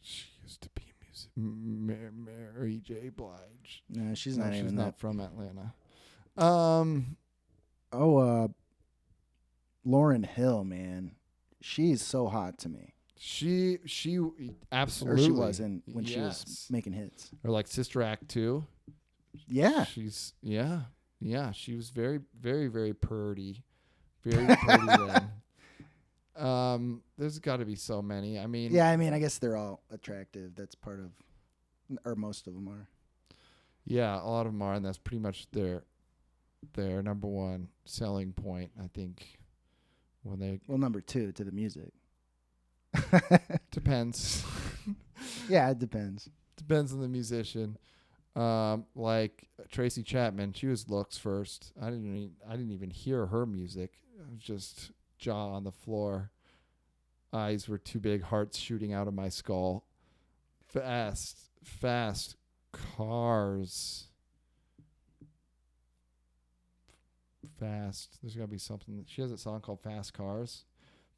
she used to be a musician. Mary J. Blige. No, she's not even not from Atlanta. Lauryn Hill, man. She's so hot to me. She absolutely. Or she was when she was making hits. Or like Sister Act 2. Yeah. She was very, very, very purty. Very pretty then. There's got to be so many. I mean, I guess they're all attractive. That's part of, or most of them are. Yeah, a lot of them are, and that's pretty much their number one selling point, I think. Number two to the music. Depends. Yeah, it depends. Depends on the musician. Like Tracy Chapman, she was looks first. I didn't even hear her music. It was just jaw on the floor. Eyes were too big, hearts shooting out of my skull. Fast cars. Fast. There's got to be something. She has a song called Fast Cars.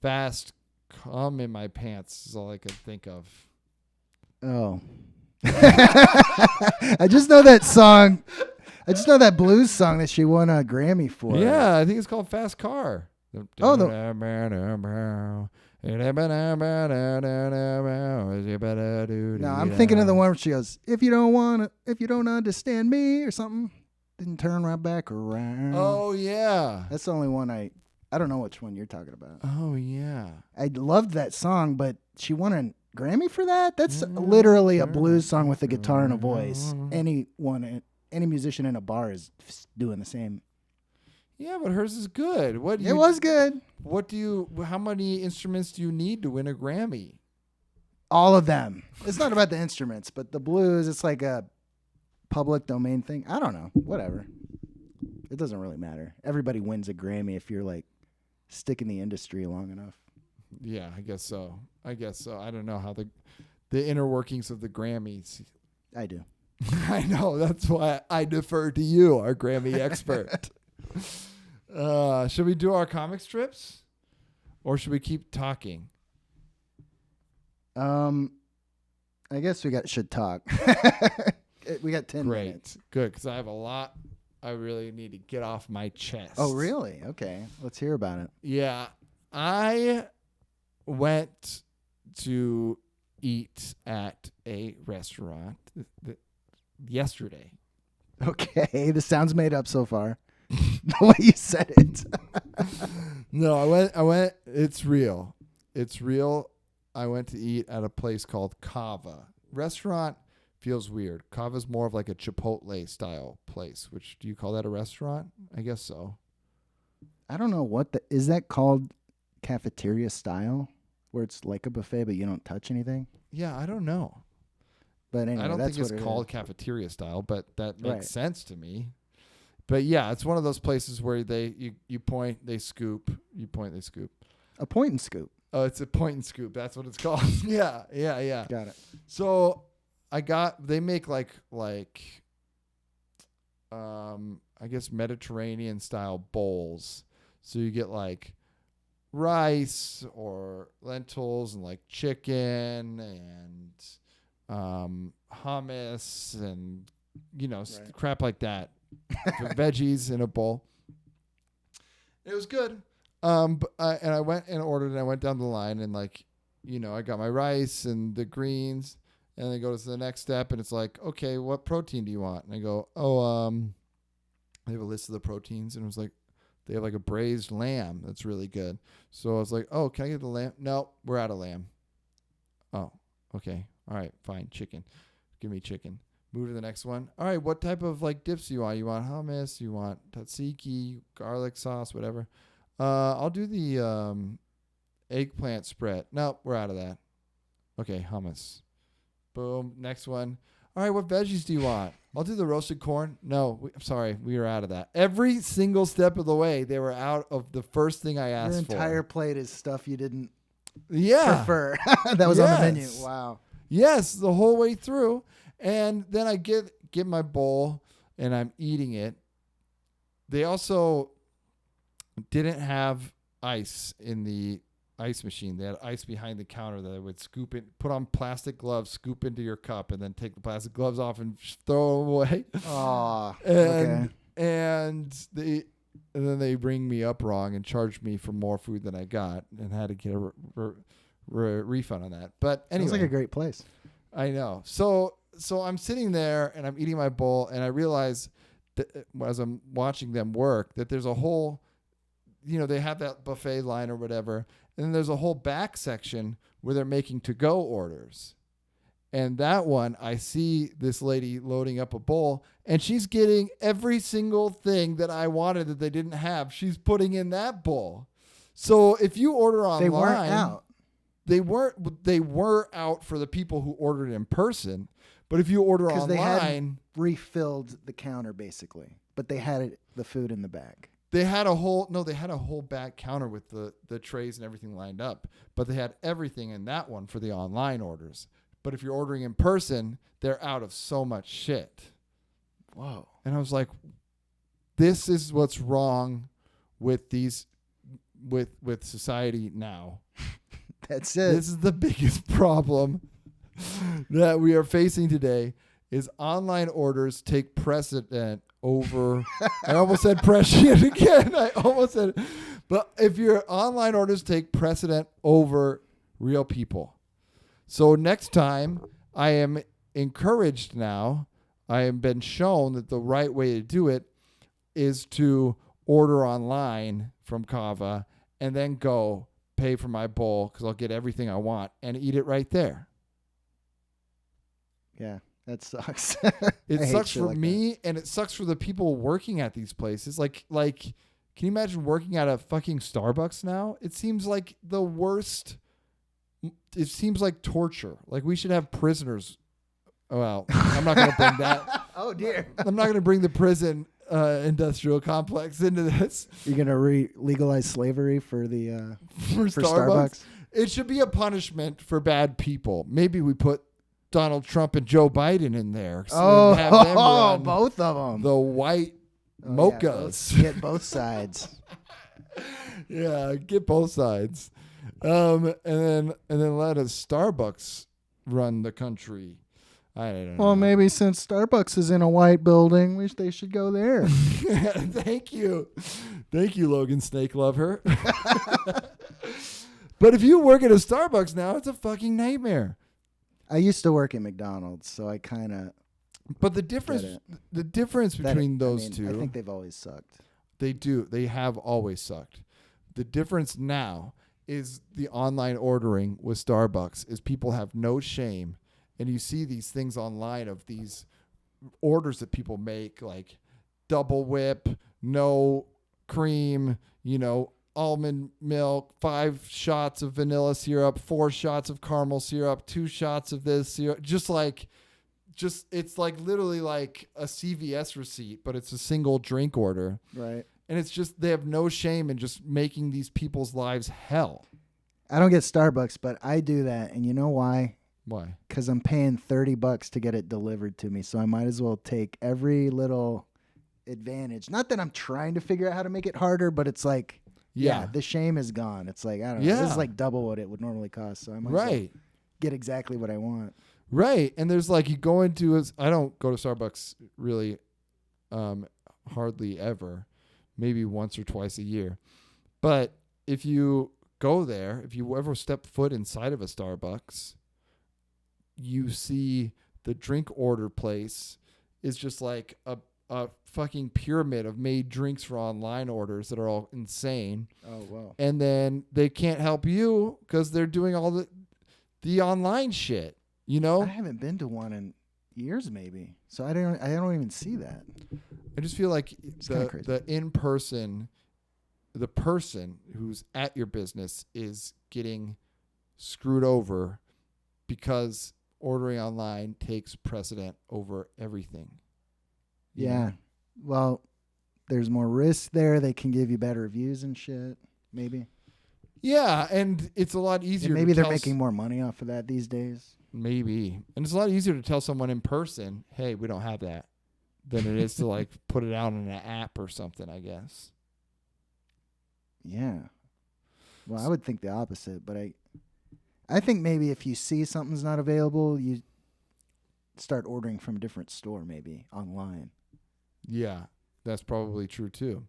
Fast cum in my pants is all I could think of. Oh. I just know that song. I just know that blues song that she won a Grammy for. Yeah, I think it's called Fast Car. Oh, no, I'm thinking of the one where she goes, if you don't understand me or something, then turn right back around. Oh, yeah. That's the only one I don't know which one you're talking about. Oh, yeah. I loved that song, but she won a Grammy for that? That's literally a blues song with a guitar and a voice. Any musician in a bar is doing the same. Yeah, but hers is good. It was good. How many instruments do you need to win a Grammy? All of them. It's not about the instruments, but the blues, it's like a public domain thing. I don't know. Whatever. It doesn't really matter. Everybody wins a Grammy if you're like stick in the industry long enough. Yeah, I guess so. I don't know how the inner workings of the Grammys. I do. I know. That's why I defer to you, our Grammy expert. Should we do our comic strips? Or should we keep talking? I guess should talk. We got 10 minutes. Good, because I have a lot I really need to get off my chest. Oh, really? Okay. Let's hear about it. Yeah. I went to eat at a restaurant yesterday. Okay. This sounds made up so far. The way you said it. No, I went. It's real. I went to eat at a place called Kava. Restaurant feels weird. Kava's more of like a Chipotle style place, which, do you call that a restaurant? I guess so. I don't know is that called cafeteria style, where it's like a buffet but you don't touch anything? Yeah, I don't know. But anyway, I don't that's think what it's called cafeteria style, but that makes sense to me. But yeah, it's one of those places where you point, they scoop. You point, they scoop. A point and scoop. Oh, it's a point and scoop. That's what it's called. Yeah. Got it. So they make like I guess Mediterranean style bowls. So you get like rice or lentils and like chicken and hummus and crap like that. Veggies in a bowl. It was good. And I went and ordered and I went down the line and I got my rice and the greens and then go to the next step and it's like, okay, what protein do you want? And I go, they have a list of the proteins and it was like, they have like a braised lamb that's really good. So I was like, oh, can I get the lamb? No, we're out of lamb. Oh, okay. All right, fine. Chicken. Give me chicken. Move to the next one. All right, what type of like dips do you want? You want hummus? You want tzatziki, garlic sauce, whatever? I'll do the eggplant spread. No, we're out of that. Okay, hummus. Boom. Next one. All right, what veggies do you want? I'll do the roasted corn. No, I'm sorry. We were out of that. Every single step of the way, they were out of the first thing I asked for. Your entire plate is stuff you didn't prefer. That was on the menu. Wow. Yes, the whole way through. And then I get my bowl, and I'm eating it. They also didn't have ice in the ice machine. They had ice behind the counter that I would scoop it, put on plastic gloves, scoop into your cup, and then take the plastic gloves off and throw them away. Oh, okay. And then they bring me up wrong and charge me for more food than I got, and had to get a refund on that. But anyway, sounds like a great place. I know. So I'm sitting there and I'm eating my bowl, and I realize that as I'm watching them work that there's a whole, they have that buffet line or whatever. And then there's a whole back section where they're making to-go orders. And that one, I see this lady loading up a bowl, and she's getting every single thing that I wanted that they didn't have. She's putting in that bowl. So if you order online, they weren't out. They were out for the people who ordered in person. But if you order online, they hadn't refilled the counter basically, but they had the food in the back. They had a whole back counter with the trays and everything lined up, but they had everything in that one for the online orders. But if you're ordering in person, they're out of so much shit. Whoa. And I was like, this is what's wrong with with society now. That's it. This is the biggest problem that we are facing today is online orders take precedent over. I almost said prescient again. I almost said it. But if your online orders take precedent over real people. So next time I am encouraged now, I have been shown that the right way to do it is to order online from Kava and then go pay for my bowl because I'll get everything I want and eat it right there. Yeah. That sucks. It sucks for me, and it sucks for the people working at these places. Like, can you imagine working at a fucking Starbucks now? It seems like the worst. It seems like torture. Like we should have prisoners. Well, I'm not going to bring that. Oh dear. I'm not going to bring the prison industrial complex into this. You're going to legalize slavery for Starbucks. It should be a punishment for bad people. Maybe we put Donald Trump and Joe Biden in there. So have them run both of them. The white mochas. Yeah, get both sides. Yeah, get both sides. And then let a Starbucks run the country. I don't know. Well, maybe since Starbucks is in a white building, they should go there. Thank you, Logan Snake Lover. But if you work at a Starbucks now, it's a fucking nightmare. I used to work at McDonald's, so I kind of. But the difference between those two, I think they've always sucked. They do. They have always sucked. The difference now is the online ordering with Starbucks is people have no shame, and you see these things online of these orders that people make, like double whip, no cream, almond milk, 5 shots of vanilla syrup, 4 shots of caramel syrup, 2 shots of this syrup, just it's like literally like a CVS receipt, but it's a single drink order. Right. And it's just, they have no shame in just making these people's lives hell. I don't get Starbucks, but I do that. And you know why? Why? Because I'm paying $30 to get it delivered to me. So I might as well take every little advantage. Not that I'm trying to figure out how to make it harder, but it's like, yeah, the shame is gone. It's like, I don't know. This is like double what it would normally cost. So I might as well get exactly what I want. Right. And there's like, you go into, I don't go to Starbucks really hardly ever, maybe once or twice a year. But if you go there, if you ever step foot inside of a Starbucks, you see the drink order place is just like a fucking pyramid of made drinks for online orders that are all insane. Oh, wow. And then they can't help you because they're doing all the online shit, you know? I haven't been to one in years, maybe. So I don't even see that. I just feel like the in-person, the person who's at your business is getting screwed over because ordering online takes precedent over everything. Yeah. Well, there's more risk there. They can give you better reviews and shit, maybe. Yeah, and it's a lot easier. And maybe they're making more money off of that these days. Maybe. And it's a lot easier to tell someone in person, hey, we don't have that, than it is to like put it out in an app or something, I guess. Yeah. Well, I would think the opposite, but I think maybe if you see something's not available, you start ordering from a different store, maybe online. Yeah, that's probably true too.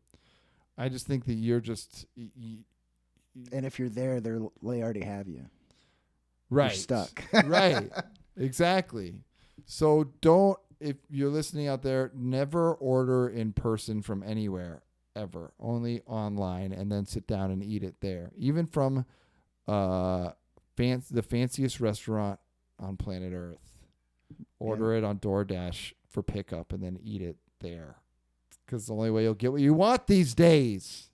I just think that you're just... and if you're there, they already have you. Right. You're stuck. Right. Exactly. So if you're listening out there, never order in person from anywhere, ever. Only online, and then sit down and eat it there. Even from the fanciest restaurant on planet Earth. Order it on DoorDash for pickup and then eat it there. Because the only way you'll get what you want these days.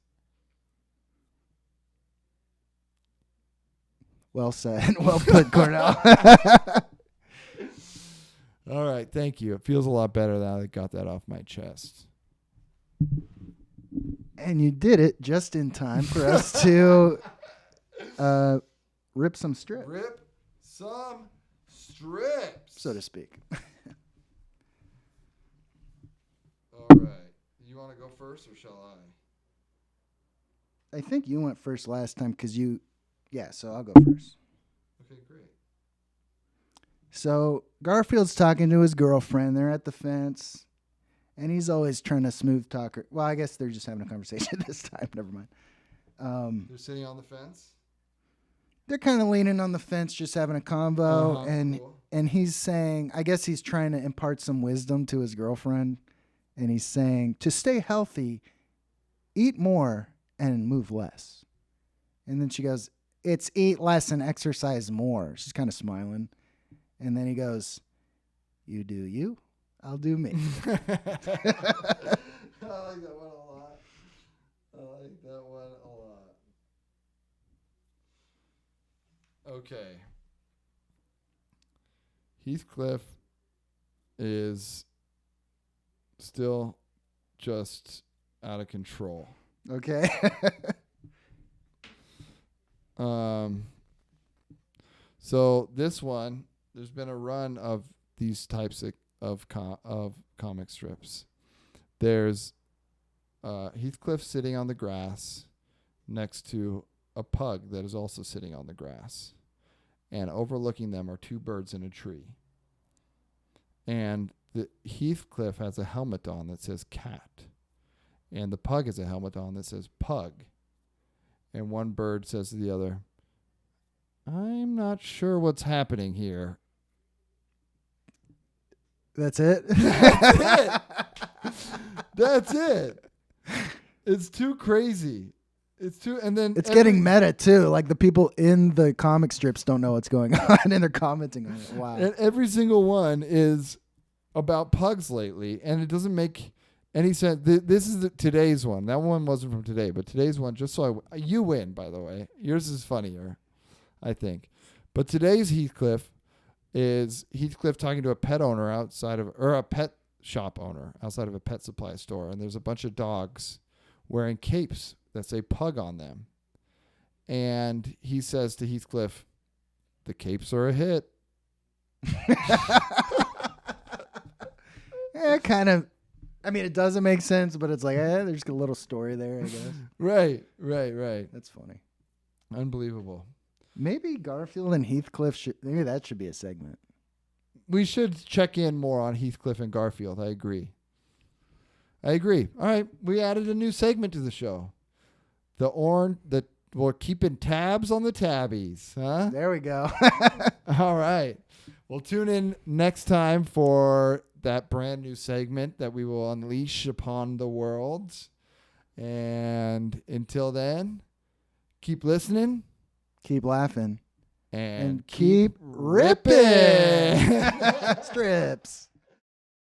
Well said. Well put, CornDawg. All right. Thank you. It feels a lot better now that I got that off my chest. And you did it just in time for us to rip some strips. Rip some strips. So to speak. All right. You want to go first or shall I? I think you went first last time because you... Yeah, so I'll go first. Okay, great. So Garfield's talking to his girlfriend. They're at the fence, and he's always trying to smooth talk her. Well, I guess they're just having a conversation this time. Never mind. They're sitting on the fence? They're kind of leaning on the fence, just having a convo, and he's saying, I guess he's trying to impart some wisdom to his girlfriend, and he's saying, to stay healthy, eat more and move less. And then she goes, it's eat less and exercise more. She's kind of smiling. And then he goes, you do you, I'll do me. I like that one a lot. Okay. Heathcliff is still just out of control. Okay. So this one, there's been a run of these types of comic strips. There's Heathcliff sitting on the grass next to a pug that is also sitting on the grass. And overlooking them are two birds in a tree. And Heathcliff has a helmet on that says cat. And the pug has a helmet on that says pug. And one bird says to the other, I'm not sure what's happening here. That's it? That's it. That's it. It's too crazy. It's getting meta too. Like the people in the comic strips don't know what's going on and they're commenting on it. Wow. And every single one is about pugs lately, and it doesn't make any sense. This is today's one. That one wasn't from today, but today's one, just so you win, by the way. Yours is funnier, I think. But today's Heathcliff is Heathcliff talking to a pet owner a pet shop owner outside of a pet supply store. And there's a bunch of dogs wearing capes that say pug on them. And he says to Heathcliff, the capes are a hit. Yeah, kind of. I mean, it doesn't make sense, but it's like, there's a little story there, I guess. Right. That's funny. Unbelievable. Maybe Garfield and Heathcliff maybe that should be a segment. We should check in more on Heathcliff and Garfield. I agree. All right. We added a new segment to the show. We're keeping tabs on the tabbies, huh? There we go. All right. We'll tune in next time for that brand new segment that we will unleash upon the world. And until then, keep listening. Keep laughing. And keep ripping. Strips.